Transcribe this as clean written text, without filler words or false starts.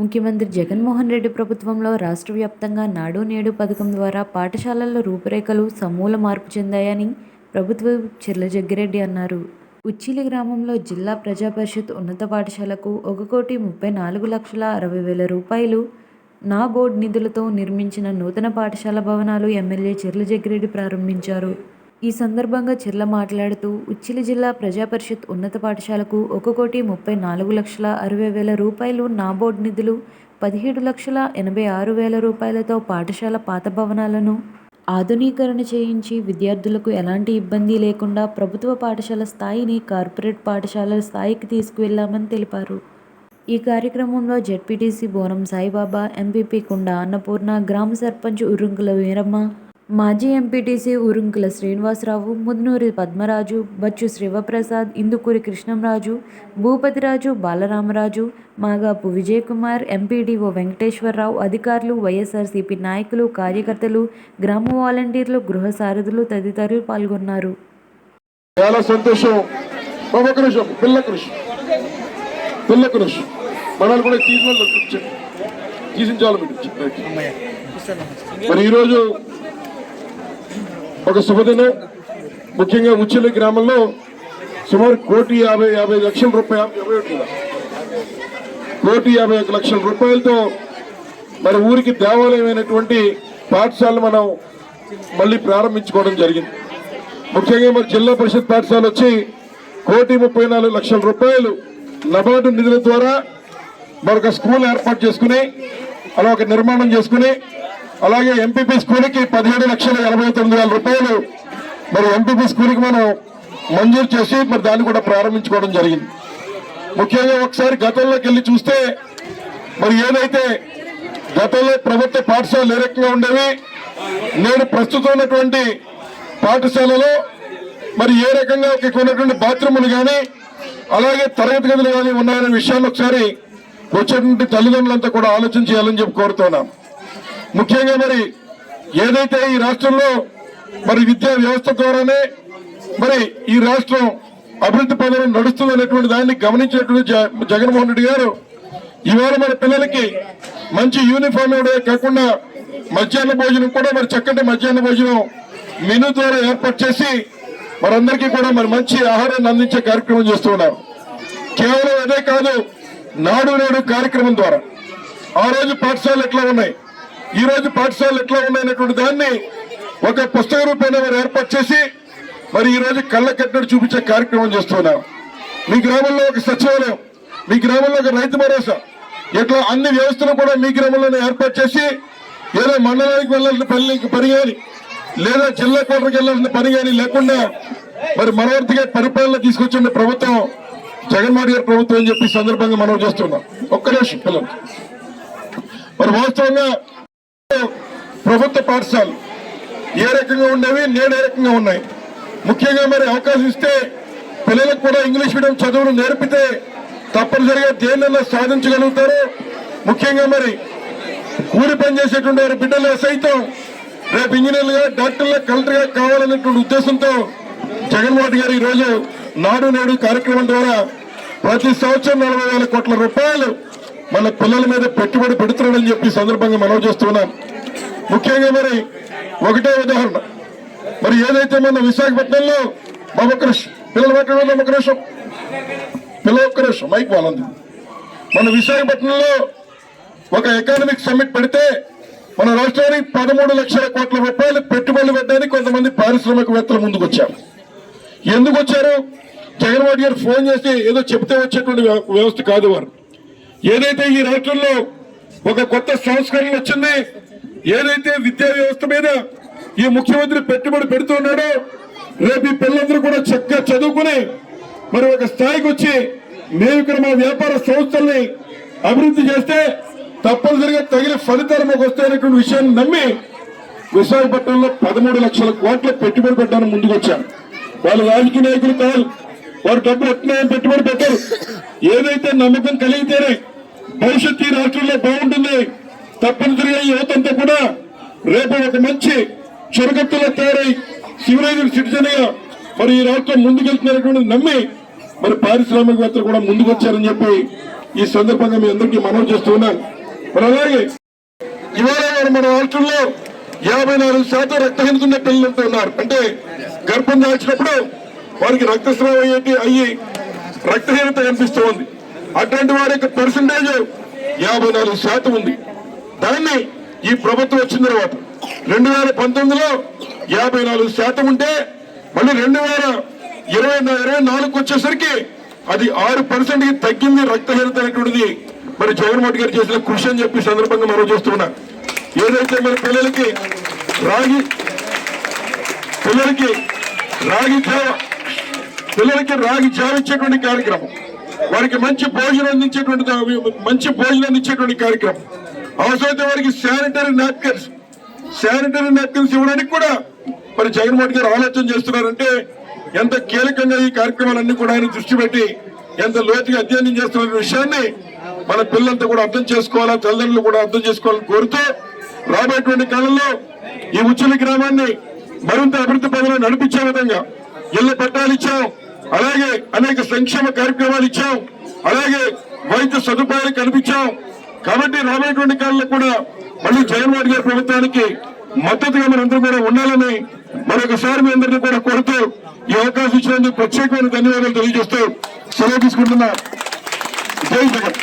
ముఖ్యమంత్రి జగన్మోహన్ రెడ్డి ప్రభుత్వంలో రాష్ట్ర వ్యాప్తంగా నాడు నేడు పథకం ద్వారా పాఠశాలల్లో రూపురేఖలు సమూల మార్పు చెందాయని ప్రభుత్వ చెర్లజగ్గిరెడ్డి అన్నారు. ఉచ్చిలి గ్రామంలో జిల్లా ప్రజాపరిషత్ ఉన్నత పాఠశాలకు 1,34,60,000 రూపాయలు నా బోర్డు నిధులతో నిర్మించిన నూతన పాఠశాల భవనాలు ఎమ్మెల్యే చెర్లజగ్గిరెడ్డి ప్రారంభించారు. ఈ సందర్భంగా చెర్ల మాట్లాడుతూ ఉచ్చిలి జిల్లా ప్రజాపరిషత్ ఉన్నత పాఠశాలకు 1,34,60,000 రూపాయలు నాబోర్డు నిధులు, 17,86,000 రూపాయలతో పాఠశాల పాత భవనాలను ఆధునీకరణ చేయించి విద్యార్థులకు ఎలాంటి ఇబ్బంది లేకుండా ప్రభుత్వ పాఠశాల స్థాయిని కార్పొరేట్ పాఠశాలల స్థాయికి తీసుకువెళ్లామని తెలిపారు. ఈ కార్యక్రమంలో జెడ్పీటీసీ బోనం సాయిబాబా, ఎంపీపీ కుండ అన్నపూర్ణ, గ్రామ సర్పంచ్ ఉరుంకుల వీరమ్మ, మాజీ ఎంపీటీసీ ఉరుంకుల శ్రీనివాసరావు, ముద్నూరి పద్మరాజు, బచ్చు శివప్రసాద్, ఇందుకూరి కృష్ణంరాజు, భూపతిరాజు, బాలరామరాజు, మాగాపు విజయకుమార్, ఎంపీడీఓ వెంకటేశ్వరరావు, అధికారులు, వైఎస్ఆర్సీపీ నాయకులు, కార్యకర్తలు, గ్రామ వాలంటీర్లు, గృహ సారథులు తదితరులు పాల్గొన్నారు. చాలా సంతోషం. మరి ఈరోజు ఒక శుభదినం. ముఖ్యంగా ఉచ్చిలి గ్రామంలో సుమారు 1,50,1,51,00,000 రూపాయలతో మరి ఊరికి దేవాలయమైనటువంటి పాఠశాలను మనం మళ్ళీ ప్రారంభించుకోవడం జరిగింది. ముఖ్యంగా మరి జిల్లా పరిషత్ పాఠశాల వచ్చి 1,34,00,000 రూపాయలు నబార్డు నిధుల ద్వారా మరొక స్కూల్ ఏర్పాటు చేసుకుని అలా ఒక నిర్మాణం చేసుకుని, అలాగే ఎంపీపీ స్కూల్కి 17,89,000 రూపాయలు మరి ఎంపీపీ స్కూల్కి మనం మంజూరు చేసి మరి దాన్ని కూడా ప్రారంభించుకోవడం జరిగింది. ముఖ్యంగా ఒకసారి గతంలోకి వెళ్ళి చూస్తే మరి ఏదైతే గతంలో ప్రభుత్వ పాఠశాలలు ఏ రకంగా ఉండేవి, నేను ప్రస్తుతం ఉన్నటువంటి పాఠశాలలో మరి ఏ రకంగా ఉన్నటువంటి బాత్రూములు కానీ అలాగే తరగతి గదులు కానీ ఉన్నాయనే విషయాన్ని ఒకసారి వచ్చేటువంటి తల్లిదండ్రులంతా కూడా ఆలోచన చేయాలని చెప్పి కోరుతున్నాం. ముఖ్యంగా మరి ఏదైతే ఈ రాష్ట్రంలో మరి విద్యా వ్యవస్థ ద్వారానే మరి ఈ రాష్ట్రం అభివృద్ధి పథకం నడుస్తుంది అనేటువంటి దాన్ని గమనించినటువంటి జగన్మోహన్ రెడ్డి గారు ఇవాళ మన పిల్లలకి మంచి యూనిఫామ్ ఇవ్వడమే కాకుండా మధ్యాహ్న భోజనం కూడా మరి చక్కటి మధ్యాహ్న భోజనం మెనూ ద్వారా ఏర్పాటు చేసి మనందరికీ కూడా మరి మంచి ఆహారాన్ని అందించే కార్యక్రమం చేస్తున్నారు. కేవలం అదే కాదు, నాడు నేడు కార్యక్రమం ద్వారా ఆ రోజు పాఠశాలలు ఎట్లా ఉన్నాయి, ఈ రోజు పాఠశాలలు ఎట్లా ఉన్నాయనేటువంటి దాన్ని ఒక పుస్తక రూపంలో మరి ఏర్పాటు చేసి మరి ఈ రోజు కళ్ళ కట్టడి చూపించే కార్యక్రమం చేస్తున్నారు. మీ గ్రామంలో ఒక సచివాలయం, మీ గ్రామంలో ఒక రైతు భరోసా, ఇట్లా అన్ని వ్యవస్థలు కూడా మీ గ్రామంలోనే ఏర్పాటు చేసి ఏదో మండలానికి వెళ్ళాల్సిన పని కానీ లేదా జిల్లా కోటకి వెళ్ళాల్సిన పని కానీ లేకుండా మరి మనవర్తిగా పరిపాలన తీసుకొచ్చిన ప్రభుత్వం జగన్మోహన్ గారి ప్రభుత్వం అని చెప్పి సందర్భంగా మనం చేస్తున్నాం. ఒక్క నిమిషం పిల్లలు, మరి వాస్తవంగా ప్రభుత్వ పాఠశాలలు ఏ రకంగా ఉండేవి, నేడు ఏ రకంగా ఉన్నాయి. ముఖ్యంగా మరి అవకాశం ఇస్తే పిల్లలకు కూడా ఇంగ్లీష్ మీడియం చదువును నేర్పితే తప్పనిసరిగా దేన్నైనా సాధించగలుగుతారు. ముఖ్యంగా మరి కూలి పని చేసేటువంటి వారి బిడ్డలు సైతం రేపు ఇంజనీర్లుగా, డాక్టర్లుగా, కలెక్టర్గా కావాలనేటువంటి ఉద్దేశంతో జగన్మోహన్ గారు ఈరోజు నాడు నేడు కార్యక్రమం ద్వారా ప్రతి సంవత్సరం 40,000 కోట్ల రూపాయలు మన పిల్లల మీద పెట్టుబడి పెడుతున్నాడని చెప్పి సందర్భంగా మనవి చేస్తున్నాం. ముఖ్యంగా మరి ఒకటే ఉదాహరణ, మరి ఏదైతే మన విశాఖపట్నంలో పిల్లలు పెట్టడం మైక్ వాళ్ళంది మన విశాఖపట్నంలో ఒక ఎకానమిక్ సమ్మిట్ పెడితే మన రాష్ట్రానికి 13 లక్షల కోట్ల రూపాయలు పెట్టుబడులు పెట్టడానికి కొంతమంది పారిశ్రామికవేత్తలు ముందుకు వచ్చారు. ఎందుకు వచ్చారు? జగన్మోహన్ గారు ఫోన్ చేసి ఏదో చెప్తే వచ్చేటువంటి వ్యవస్థ కాదు. వారు ఏదైతే ఈ రాష్ట్రంలో ఒక కొత్త సంస్కరణ వచ్చింది, ఏదైతే విద్యా వ్యవస్థ మీద ఈ ముఖ్యమంత్రి పెట్టుబడి పెడుతున్నాడో రేపు ఈ పిల్లలందరూ కూడా చక్కగా చదువుకుని మరి ఒక స్థాయికి వచ్చి మేము ఇక్కడ మా వ్యాపార సంస్థల్ని అభివృద్ధి చేస్తే తప్పనిసరిగా తగిన ఫలితాలు మాకు వస్తాయనేటువంటి విషయాన్ని నమ్మి విశాఖపట్నంలో 13 లక్షల కోట్ల పెట్టుబడి పెట్టడానికి ముందుకు వచ్చారు. వాళ్ళు రాజకీయ నాయకులు కాదు, వారు డబ్బులు ఎట్లా పెట్టుబడి పెట్టారు. ఏదైతే నమ్మకం కలిగితేనే భవిష్యత్తు ఈ రాష్ట్రంలో బాగుంటుంది. తప్పనిసరిగా ఈ యువతంతా కూడా రేపు ఒక మంచి చురకత్తులో తయారై సివిలైజ్డ్ సిటిజన్ గా మరి ఈ రాష్ట్రం ముందుకెళ్తున్నటువంటి నమ్మి మరి పారిశ్రామికవేత్తలు కూడా ముందుకు వచ్చారని చెప్పి ఈ సందర్భంగా మీ అందరికీ మనవి చేస్తున్నాను. మరి అలాగే ఇవాళ మన రాష్ట్రంలో 54% రక్తహీనత ఉన్న పిల్లలు ఉన్నారు. అంటే గర్భం దాల్చినప్పుడు వారికి రక్తస్రావం అయ్యి రక్తహీనత కనిపిస్తూ ఉంది. అటువంటి వారి యొక్క పర్సంటేజ్ 54% ఉంది. దాన్ని ఈ ప్రభుత్వం వచ్చిన తర్వాత 2019లో 54% ఉంటే మళ్ళీ 2024 వచ్చేసరికి అది 6% తగ్గింది రక్తహీనత అనేటువంటిది. మరి జగన్మోహన్ గారు చేసిన కృషి అని చెప్పి సందర్భంగా మనం చేస్తున్నా. ఏదైతే మన పిల్లలకి రాగి జావ ఇచ్చేటువంటి కార్యక్రమం, వారికి మంచి భోజనం అందించేటువంటి కార్యక్రమం, అవసరమైతే వారికి శానిటరీ నాప్కిన్స్ ఇవ్వడానికి కూడా మరి జగన్మోహన్ గారు ఆలోచన చేస్తున్నారంటే ఎంత కీలకంగా ఈ కార్యక్రమాలన్నీ కూడా ఆయన దృష్టి పెట్టి ఎంత లోతుగా అధ్యయనం చేస్తున్న విషయాన్ని మన పిల్లలంతా కూడా అర్థం చేసుకోవాలా, తల్లిదండ్రులు కూడా అర్థం చేసుకోవాలని కోరుతూ రాబోయేటువంటి కాలంలో ఈ ఉచ్చుల గ్రామాన్ని మరింత అభివృద్ధి పనులు నడిపించే విధంగా ఇళ్ల పట్టాలు ఇచ్చాం, అలాగే అనేక సంక్షేమ కార్యక్రమాలు ఇచ్చాం, అలాగే వైద్య సదుపాయాలు కల్పించాం. కాబట్టి రాబోయేటువంటి కాలంలో కూడా మళ్ళీ జగన్మోహన్ గారి ప్రభుత్వానికి మద్దతుగా మనందరూ కూడా ఉండాలని మరొకసారి మీ అందరినీ కూడా కోరుతూ ఈ అవకాశం ఇచ్చినందుకు ప్రత్యేకమైన ధన్యవాదాలు తెలియజేస్తూ సెలవు తీసుకుంటున్నా. జై జగన్.